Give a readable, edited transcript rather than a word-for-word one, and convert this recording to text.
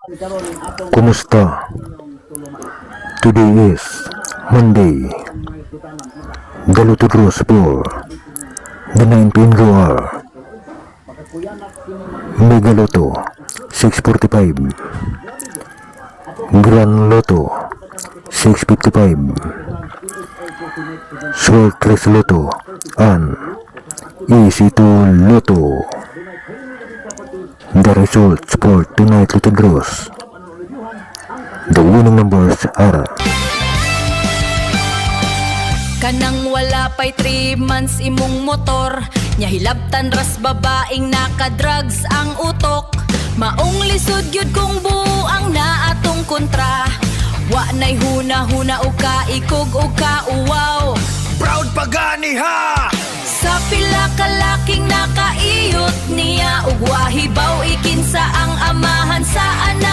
Kumusta? Today is Monday, the Lotto draws for the 9 pin drawer. Mega Lotto 645, Grand Lotto 655, Sortless Lotto, and Easy to Lotto. The results for tonight's Lotto draws. The winning numbers are kanang wala pa'y 3 months imong motor, nya hilabtan ras babaeng naka-drugs ang utok. Maong lisod gyud kung buang na atong kontra, wa nay huna-huna o kaikog o kauwaw. Proud pagani ha! Sa pila ka laking nakaiyot niya ug wahibaw ikinsa ang amahan sa anak.